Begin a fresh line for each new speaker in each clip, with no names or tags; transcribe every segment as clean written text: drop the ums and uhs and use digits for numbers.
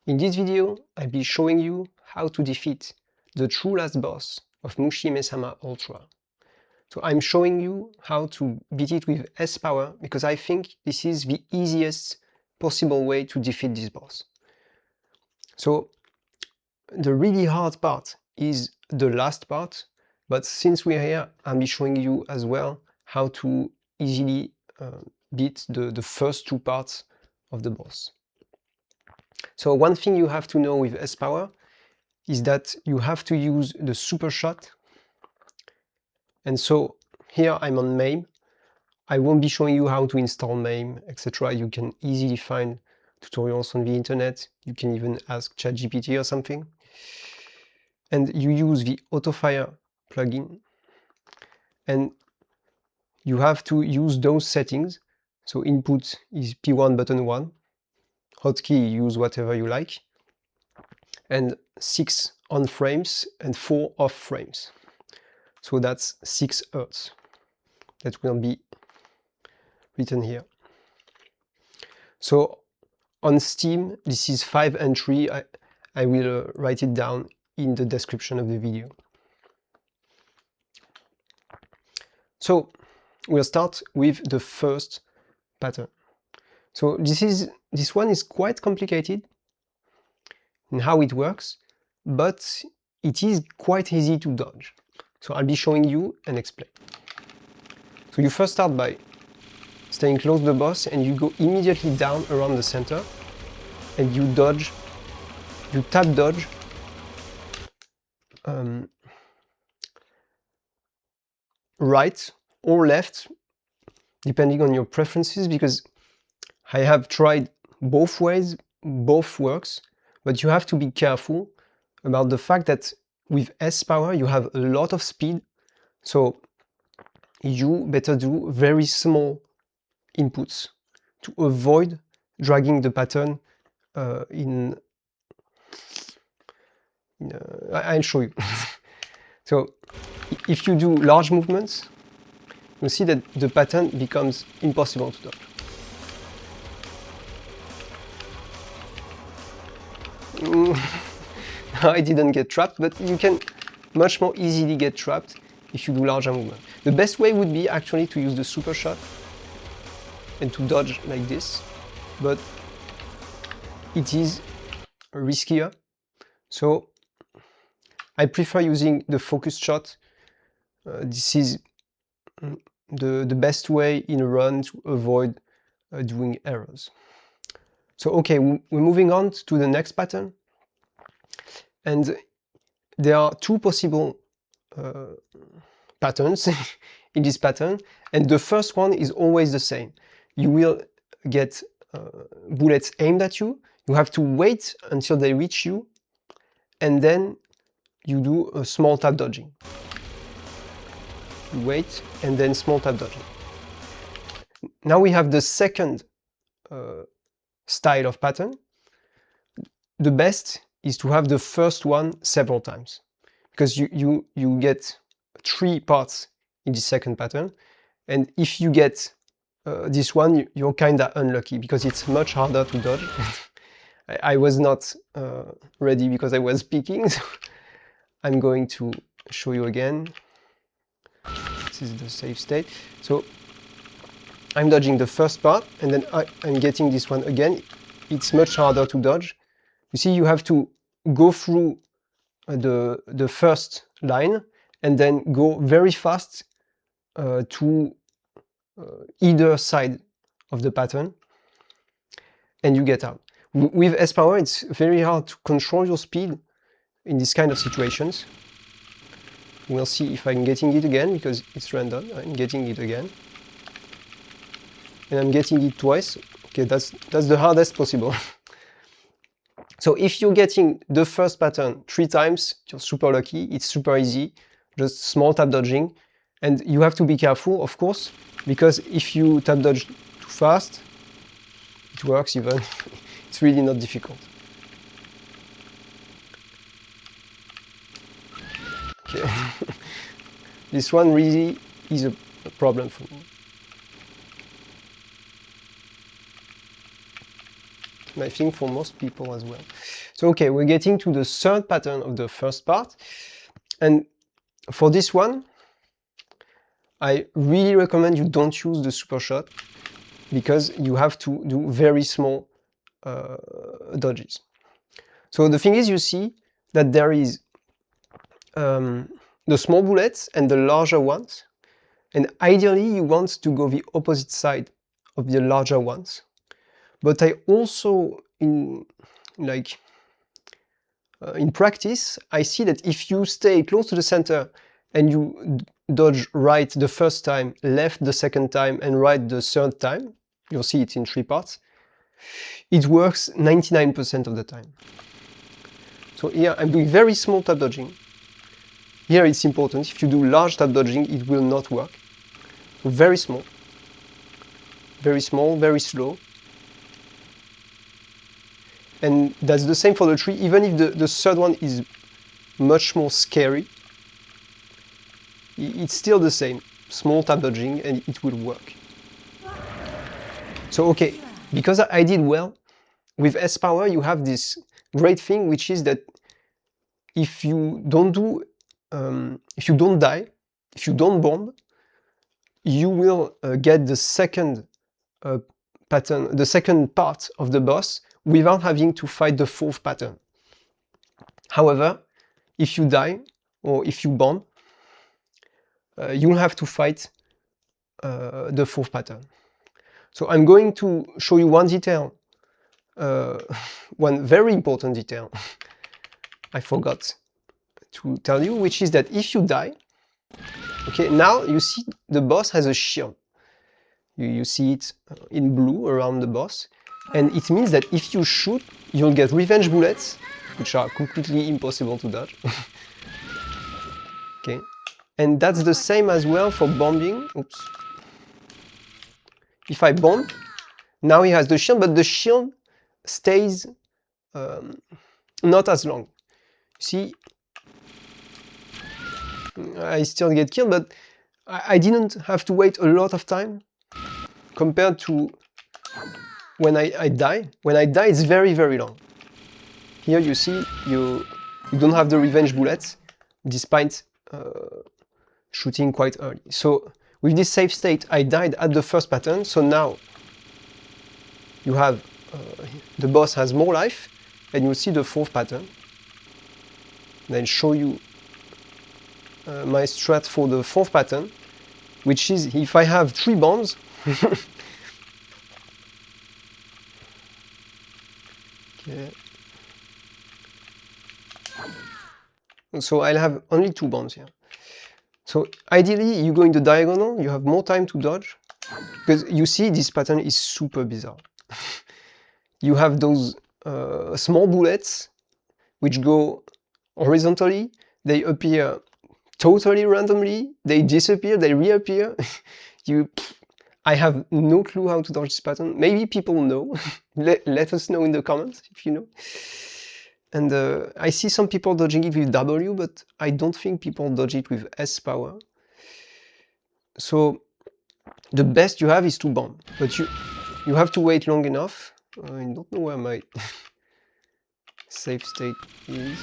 In this video, I'll be showing you how to defeat the true last boss of Mushihimesama Ultra. So I'm showing you how to beat it with S power because I think this is the easiest possible way to defeat this boss. So the really hard part is the last part, but since we're here, I'll be showing you as well how to easily beat the first two parts of the boss. So one thing you have to know with S power is that you have to use the super shot. And so here I'm on MAME. I won't be showing you how to install MAME, etc. You can easily find tutorials on the internet. You can even ask ChatGPT or something. And you use the autofire plugin. And you have to use those settings. So input is P1 button 1. Hotkey, use whatever you like. And 6 on frames and 4 off frames. So that's 6 Hz. That will be written here. So on Steam, this is 5 entry. I will write it down in the description of the video. So we'll start with the first pattern. So this one is quite complicated in how it works, but it is quite easy to dodge. So I'll be showing you and explain. So you first start by staying close to the boss and you go immediately down around the center and you dodge, you tap dodge right or left, depending on your preferences, because I have tried both ways, both works, but you have to be careful about the fact that with S power you have a lot of speed, so you better do very small inputs to avoid dragging the pattern I'll show you. So if you do large movements, you'll see that the pattern becomes impossible to dodge. I didn't get trapped, but you can much more easily get trapped if you do larger movement. The best way would be actually to use the super shot and to dodge like this, but it is riskier. So I prefer using the focus shot. This is the best way in a run to avoid doing errors. So okay, we're moving on to the next pattern. And there are two possible patterns in this pattern. And the first one is always the same. You will get bullets aimed at you. You have to wait until they reach you. And then you do a small tap dodging. You wait and then small tap dodging. Now we have the second style of pattern. The best is to have the first one several times, because you get 3 parts in the second pattern, and if you get this one, you're kinda unlucky because it's much harder to dodge. I was not ready because I was speaking, so I'm going to show you again. This is the safe state. So I'm dodging the first part, and then I'm getting this one again. It's much harder to dodge. You see, you have to go through the first line and then go very fast to either side of the pattern, and you get out. With S power, it's very hard to control your speed in this kind of situations. We'll see if I'm getting it again, because it's random. I'm getting it again. And I'm getting it twice. Okay, that's the hardest possible. So if you're getting the first pattern 3 times, you're super lucky. It's super easy, just small tap dodging. And you have to be careful, of course, because if you tap dodge too fast, it works even. It's really not difficult. Okay. This one really is a problem for me. and I think for most people as well. So okay, we're getting to the third pattern of the first part, and for this one, I really recommend you don't use the super shot because you have to do very small dodges. So the thing is, you see that there is the small bullets and the larger ones, and ideally you want to go the opposite side of the larger ones. But I also, in practice, I see that if you stay close to the center and you dodge right the first time, left the second time, and right the third time, you'll see it in 3 parts, it works 99% of the time. So here I'm doing very small tap dodging. Here it's important, if you do large tap dodging, it will not work. So very small, very slow. And that's the same for the 3, even if the third one is much more scary, it's still the same, small tap dodging, and it will work. So okay, because I did well, with S power you have this great thing, which is that if you don't die, if you don't bomb, you will get the second pattern, the second part of the boss, without having to fight the fourth pattern. However, if you die or if you bomb, you'll have to fight the fourth pattern. So I'm going to show you one detail, one very important detail I forgot to tell you, which is that if you die, okay, now you see the boss has a shield. You see it in blue around the boss, and it means that if you shoot, you'll get revenge bullets, which are completely impossible to dodge. Okay, and that's the same as well for bombing. Oops. If I bomb, now he has the shield, but the shield stays not as long. You see, I still get killed, but I didn't have to wait a lot of time compared to when I die. When I die, it's very, very long. Here you see, you don't have the revenge bullets, despite shooting quite early. So with this save state, I died at the first pattern, so now you have, the boss has more life, and you see the fourth pattern. Then show you my strat for the fourth pattern, which is if I have 3 bombs, okay. So I'll have only 2 bombs here. So ideally, you go in the diagonal, you have more time to dodge, because you see this pattern is super bizarre. You have those small bullets which go horizontally, they appear totally randomly, they disappear, they reappear. I have no clue how to dodge this pattern. Maybe people know. Let us know in the comments if you know. And I see some people dodging it with W, but I don't think people dodge it with S power. So the best you have is to bomb, but you have to wait long enough. I don't know where my save state is.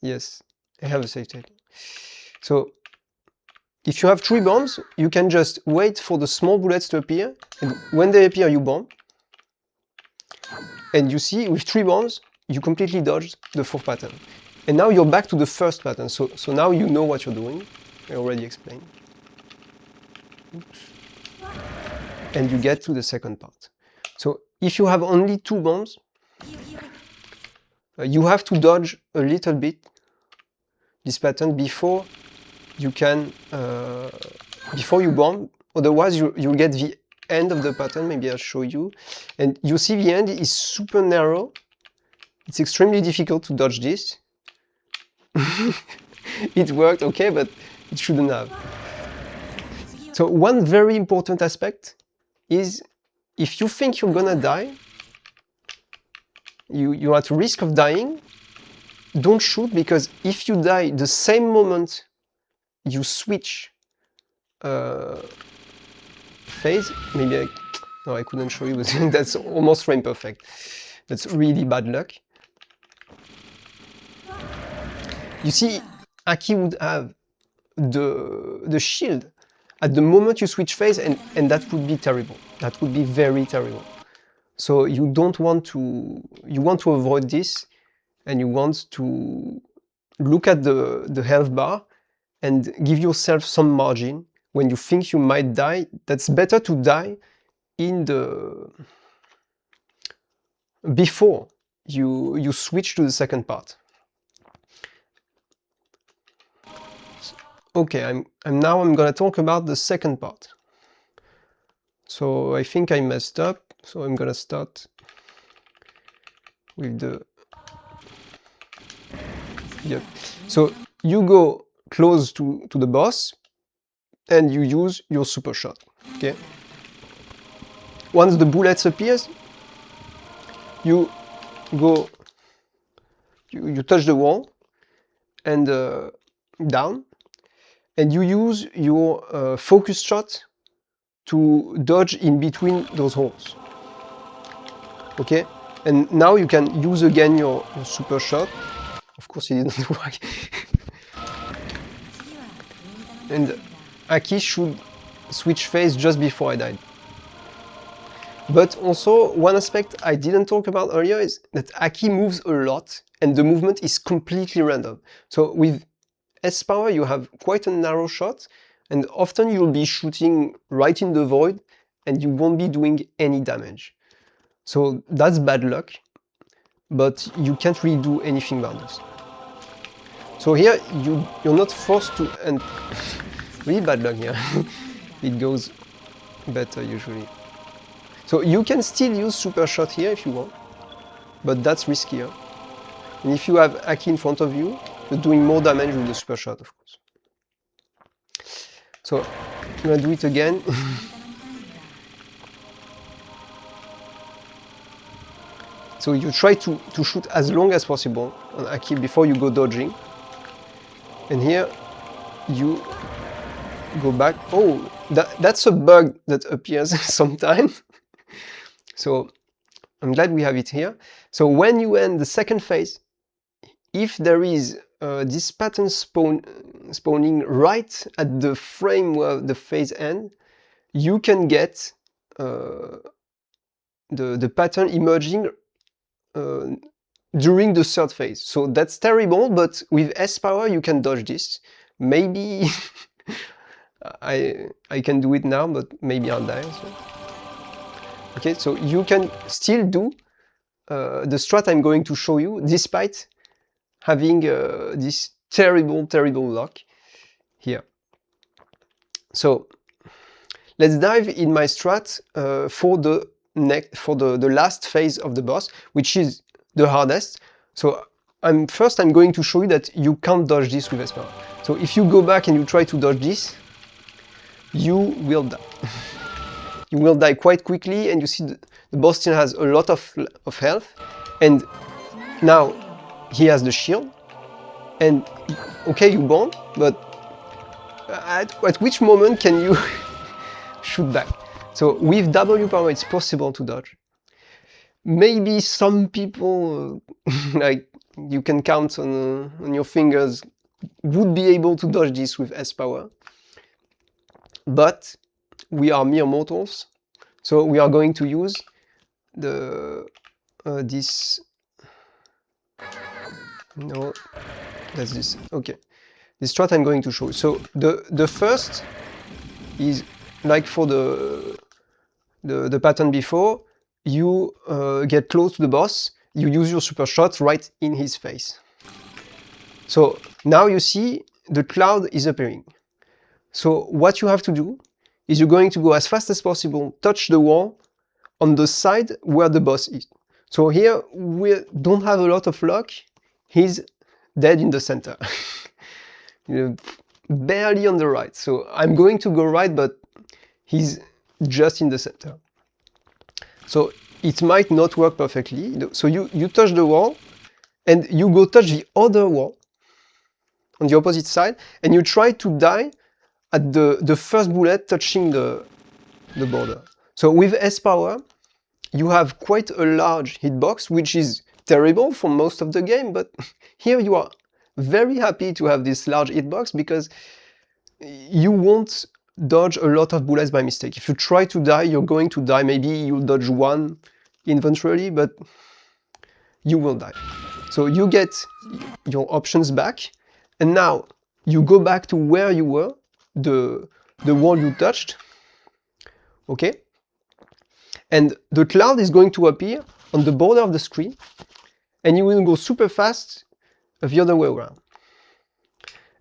Yes, I have a save state. So if you have 3 bombs, you can just wait for the small bullets to appear, and when they appear, you bomb. And you see, with 3 bombs, you completely dodged the 4th pattern. And now you're back to the first pattern, so now you know what you're doing. I already explained. Oops. And you get to the second part. So if you have only 2 bombs, you have to dodge a little bit this pattern before you can, before you bomb. Otherwise, you'll get the end of the pattern. Maybe I'll show you. And you see the end is super narrow. It's extremely difficult to dodge this. It worked, okay, but it shouldn't have. So one very important aspect is if you think you're gonna die, you're at risk of dying, don't shoot, because if you die the same moment you switch phase. Maybe no, I couldn't show you, but that's almost frame perfect. That's really bad luck. You see, Aki would have the shield at the moment you switch phase, and that would be terrible. That would be very terrible. So you don't want to, you want to avoid this, and you want to look at the health bar and give yourself some margin. When you think you might die, that's better to die in the before you switch to the second part. Okay, I'm gonna talk about the second part. So I think I messed up, so I'm gonna start with the... Yep. So you go close to the boss and you use your super shot, okay? Once the bullets appears, you go, you touch the wall and down, and you use your focus shot to dodge in between those holes, okay? And now you can use again your super shot. Of course, it didn't work. And Aki should switch phase just before I died. But also, one aspect I didn't talk about earlier is that Aki moves a lot, and the movement is completely random. So with S power, you have quite a narrow shot, and often you'll be shooting right in the void, and you won't be doing any damage. So that's bad luck, but you can't really do anything about this. So here, you're not forced to... and really bad luck here. It goes better usually. So you can still use super shot here if you want, but that's riskier. And if you have Aki in front of you, you're doing more damage with the super shot, of course. So I'm gonna do it again. So you try to shoot as long as possible on Aki before you go dodging. And here you go back. Oh, that's a bug that appears sometimes. So I'm glad we have it here. So when you end the second phase, if there is this pattern spawning right at the frame where the phase ends, you can get the pattern emerging during the third phase. So that's terrible, but with S power you can dodge this. Maybe I can do it now, but maybe I'll die also. Okay, so you can still do the strat I'm going to show you, despite having this terrible luck here. So let's dive in my strat for the last phase of the boss, which is the hardest. So first I'm going to show you that you can't dodge this with S power. So if you go back and you try to dodge this, you will die. You will die quite quickly, and you see the boss still has a lot of health, and now he has the shield, and okay, you bomb, but at which moment can you shoot back? So with W power it's possible to dodge. Maybe some people, like you can count on your fingers, would be able to dodge this with S power, but we are mere mortals, so we are going to use this. No, that's this. Okay, this strat I'm going to show. So the first is like for the pattern before. You get close to the boss. You use your super shot right in his face. So now you see the cloud is appearing. So what you have to do is you're going to go as fast as possible, touch the wall on the side where the boss is. So here we don't have a lot of luck. He's dead in the center. Barely on the right. So I'm going to go right, but he's just in the center. So it might not work perfectly. So you touch the wall and you go touch the other wall on the opposite side, and you try to die at the first bullet touching the the border. So with S-Power, you have quite a large hitbox, which is terrible for most of the game, but here you are very happy to have this large hitbox because you won't dodge a lot of bullets by mistake. If you try to die, you're going to die. Maybe you'll dodge one eventually, but you will die. So you get your options back, and now you go back to where you were, the wall you touched, okay? And the cloud is going to appear on the border of the screen, and you will go super fast the other way around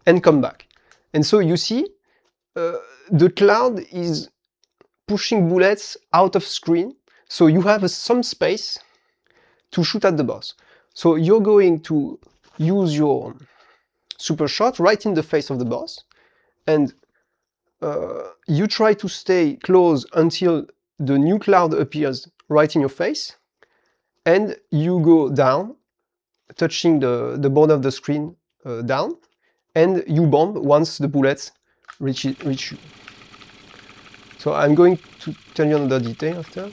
and come back. And so you see, the cloud is pushing bullets out of screen, so you have some space to shoot at the boss. So you're going to use your super shot right in the face of the boss, and you try to stay close until the new cloud appears right in your face, and you go down, touching the border of the screen down, and you bomb once the bullets reach you. So I'm going to tell you another detail after.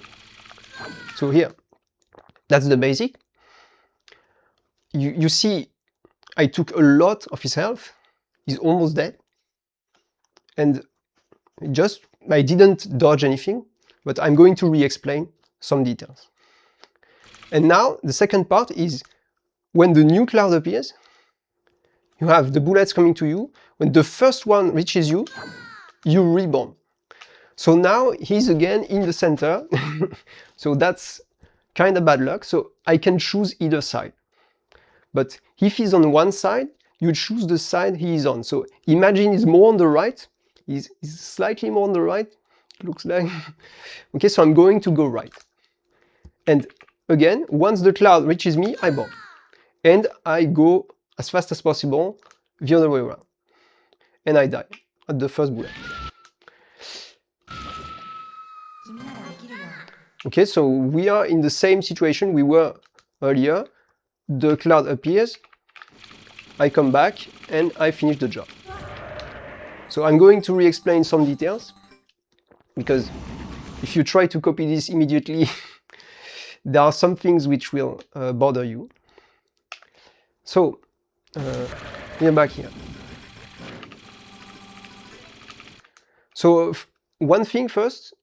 So here, that's the basic. You see, I took a lot of his health. He's almost dead. And I didn't dodge anything, but I'm going to re-explain some details. And now the second part is when the new cloud appears, you have the bullets coming to you. When the first one reaches you, you rebomb. So now he's again in the center. So that's kind of bad luck. So I can choose either side. But if he's on one side, you choose the side he is on. So imagine he's more on the right. He's slightly more on the right, looks like. Okay, so I'm going to go right. And again, once the cloud reaches me, I bomb. And I go as fast as possible the other way around. And I die at the first bullet. Okay, so we are in the same situation we were earlier. The cloud appears, I come back, and I finish the job. So I'm going to re-explain some details, because if you try to copy this immediately, there are some things which will bother you. So, we're back here. So, one thing first,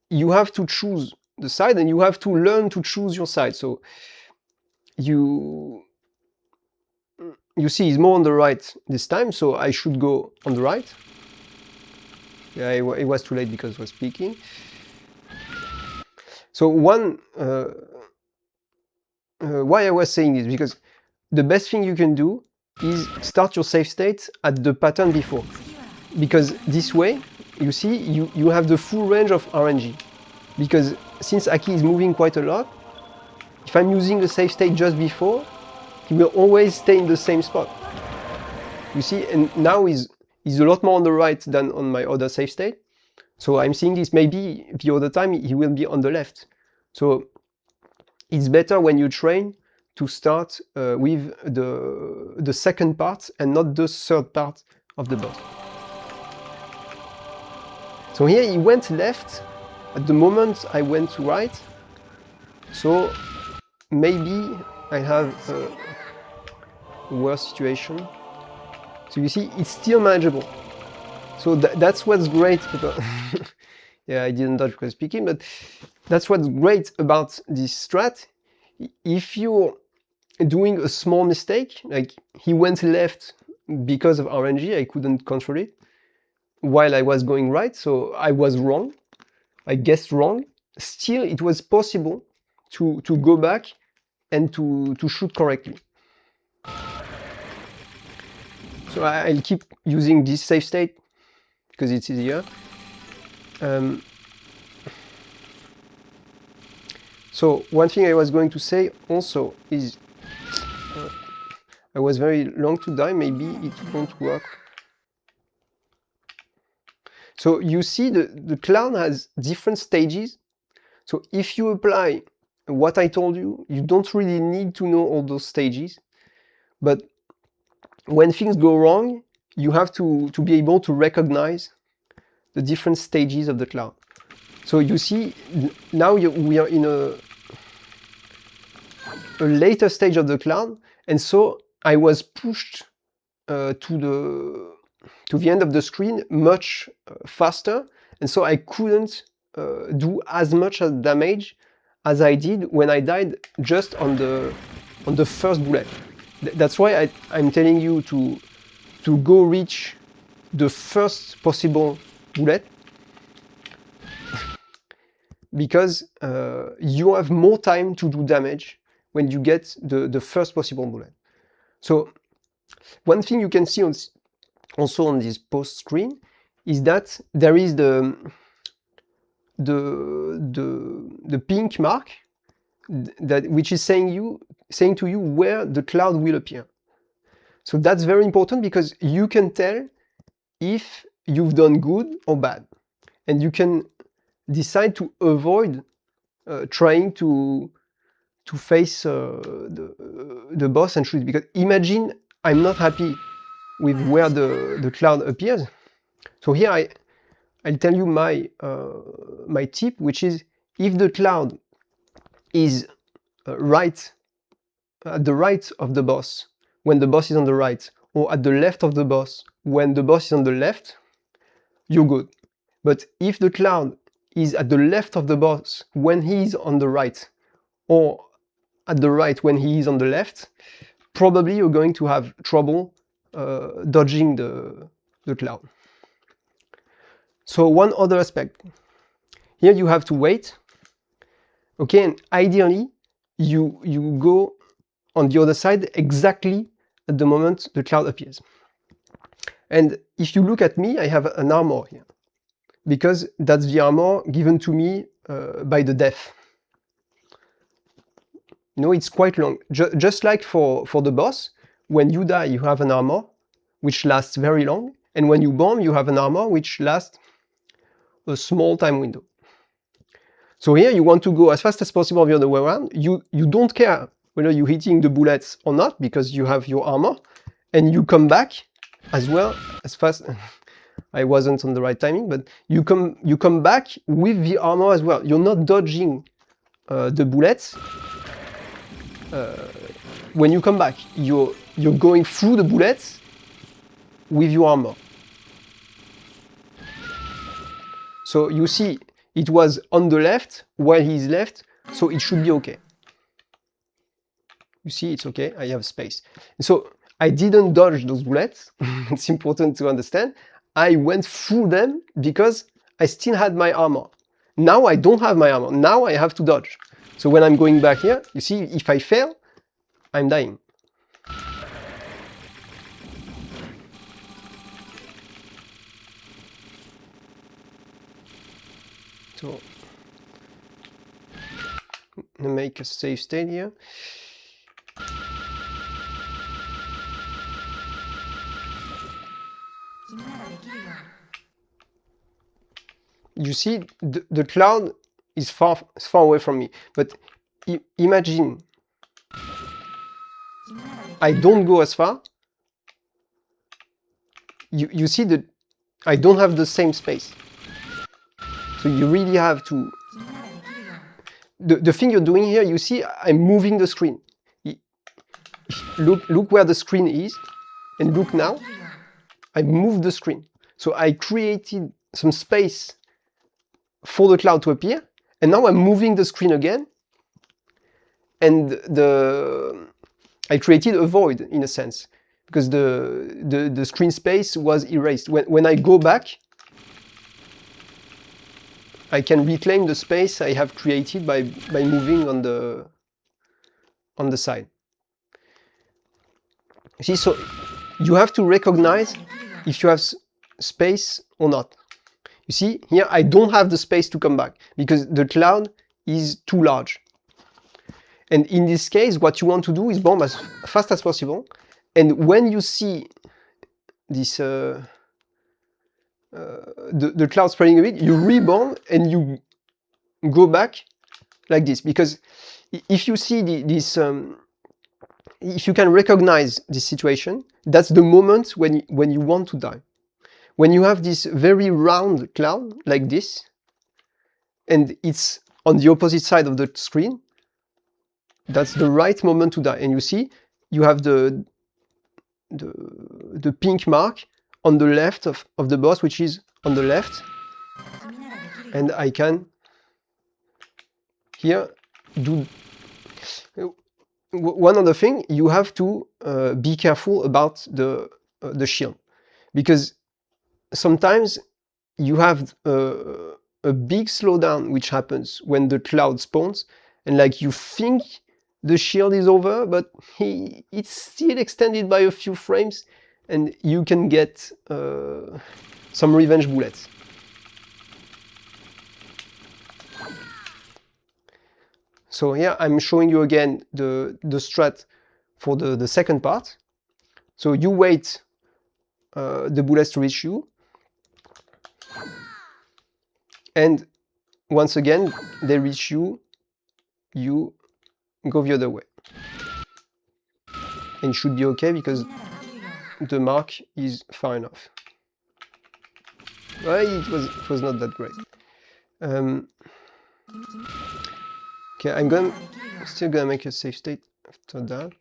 you have to choose the side, and you have to learn to choose your side. So, you see he's more on the right this time, so I should go on the right. Yeah, it was too late because I was speaking. So why I was saying this, because the best thing you can do is start your save state at the pattern before. Because this way, you see, you have the full range of RNG. Because since Aki is moving quite a lot, if I'm using the save state just before, he will always stay in the same spot. You see, and now he's a lot more on the right than on my other save state. So I'm seeing this, maybe the other time he will be on the left. So it's better when you train to start with the second part and not the third part of the boss. So here he went left at the moment I went right. So maybe I have a worse situation. So you see, it's still manageable. So that's what's great about yeah, I didn't dodge because speaking, but that's what's great about this strat. If you're doing a small mistake, like he went left because of RNG, I couldn't control it, while I was going right, so I was wrong, I guessed wrong, still it was possible to go back and to shoot correctly. So I'll keep using this save state because it's easier. So one thing I was going to say also is I was very long to die, maybe it won't work. So you see the cloud has different stages. So if you apply what I told you, you don't really need to know all those stages. But when things go wrong, you have to be able to recognize the different stages of the cloud. So you see, now we are in a later stage of the cloud, and so I was pushed to the end of the screen much faster, and so I couldn't do as much damage as I did when I died just on the first bullet. That's why I'm telling you to go reach the first possible bullet, because you have more time to do damage when you get the first possible bullet. So one thing you can see also on this post screen is that there is the pink mark which is saying to you where the cloud will appear. So that's very important, because you can tell if you've done good or bad, and you can decide to avoid trying to face the boss and shoot it. Because imagine I'm not happy with where the cloud appears. So here I'll tell you my tip, which is, if the cloud is right at the right of the boss when the boss is on the right, or at the left of the boss when the boss is on the left, you're good. But if the cloud is at the left of the boss when he is on the right, or at the right when he is on the left, probably you're going to have trouble dodging the cloud. So one other aspect, here you have to wait, okay, and ideally you go on the other side exactly at the moment the cloud appears. And if you look at me, I have an armor here, because that's the armor given to me by the death. You know, it's quite long. Just like for the boss, when you die, you have an armor which lasts very long, and when you bomb, you have an armor which lasts a small time window. So here you want to go as fast as possible the other way around. You don't care whether you're hitting the bullets or not, because you have your armor, and you come back as well as fast. I wasn't on the right timing, but you come back with the armor as well. You're not dodging the bullets. When you come back, you're going through the bullets with your armor. So you see, it was on the left while he's left, so it should be okay. You see, it's okay, I have space. So I didn't dodge those bullets. It's important to understand. I went through them because I still had my armor. Now I don't have my armor. Now I have to dodge. So when I'm going back here, you see, if I fail, I'm dying. So I'm gonna make a safe state here. You see, the cloud is far away from me, but imagine I don't go as far. You see that I don't have the same space. So you really have to. The thing you're doing here, you see, I'm moving the screen. Look where the screen is, and look now. I moved the screen. So I created some space for the cloud to appear, and now I'm moving the screen again, and I created a void in a sense, because the screen space was erased. When I go back, I can reclaim the space I have created by moving on the side. You see, so you have to recognize if you have space or not. You see, here I don't have the space to come back because the cloud is too large. And in this case, what you want to do is bomb as fast as possible. And when you see this the cloud spreading a bit, you rebomb and you go back like this. Because if you see this, if you can recognize this situation, that's the moment when you want to die. When you have this very round cloud like this, and it's on the opposite side of the screen, that's the right moment to die. And you see, you have the pink mark on the left of the boss, which is on the left. And I can here do one other thing. You have to be careful about the shield, because sometimes you have a big slowdown which happens when the cloud spawns, and like you think the shield is over, but it's still extended by a few frames, and you can get some revenge bullets. So here I'm showing you again the strat for the second part. So you wait the bullets to reach you, and once again they reach you, you go the other way. And it should be okay because the mark is far enough. Well, it was not that great. Okay, I'm still gonna make a save state after that.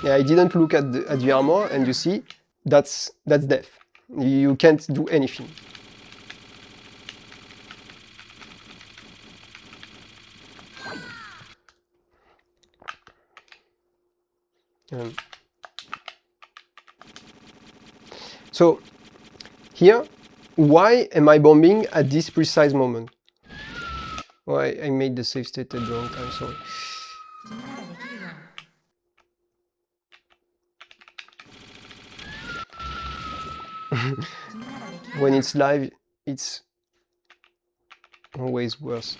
Yeah, I didn't look at the armor, and you see, that's death. You can't do anything. So here, why am I bombing at this precise moment? Why I made the save state at the wrong time, sorry. When it's live, it's always worse.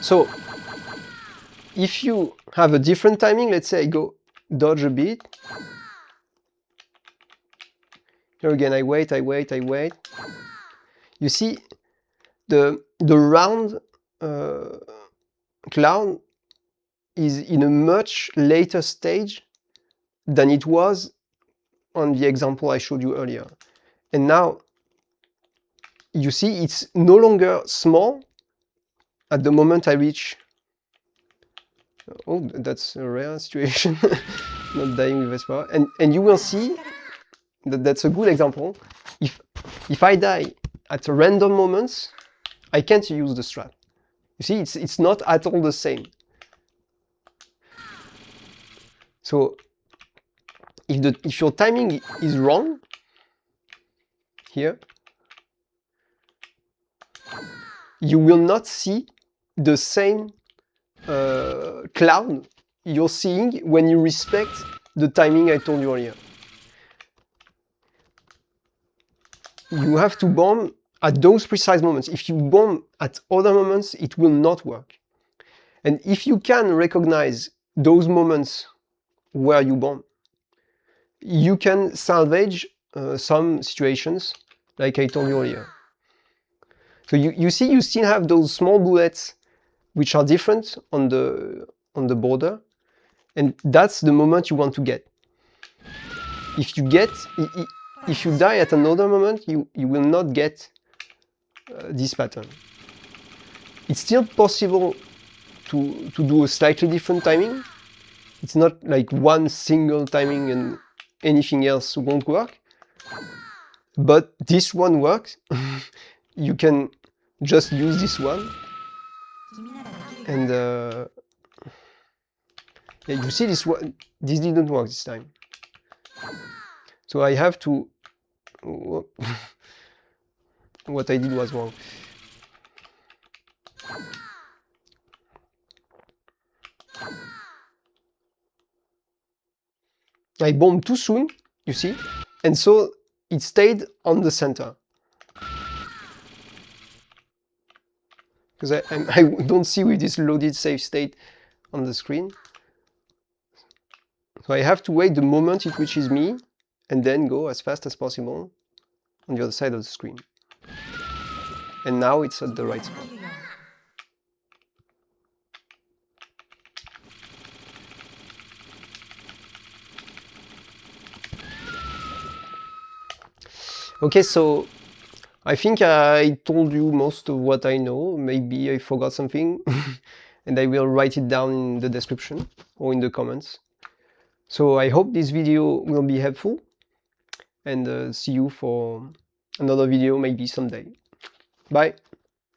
So if you have a different timing, let's say I go dodge a bit. Here again, I wait. You see, the round cloud is in a much later stage than it was on the example I showed you earlier. And now you see it's no longer small at the moment I reach. Oh, that's a rare situation. Not dying with S-power. And you will see that that's a good example. If I die at random moments, I can't use the strat. You see, it's not at all the same. So if your timing is wrong here, you will not see the same cloud you're seeing when you respect the timing I told you earlier. You have to bomb at those precise moments. If you bomb at other moments, it will not work. And if you can recognize those moments where you bomb, you can salvage some situations like I told you earlier. So you see, you still have those small bullets which are different on the border, and that's the moment you want to get. If you die at another moment, you will not get this pattern. It's still possible to do a slightly different timing. It's not like one single timing and anything else won't work. But this one works. You can just use this one. And yeah, you see this didn't work this time. So I have to... What I did was wrong. I bombed too soon, you see, and so it stayed on the center. Because I don't see with this loaded save state on the screen. So I have to wait the moment it reaches me, and then go as fast as possible on the other side of the screen. And now it's at the right spot. Okay, so I think I told you most of what I know. Maybe I forgot something, and I will write it down in the description or in the comments. So I hope this video will be helpful, and see you for another video maybe someday. Bye!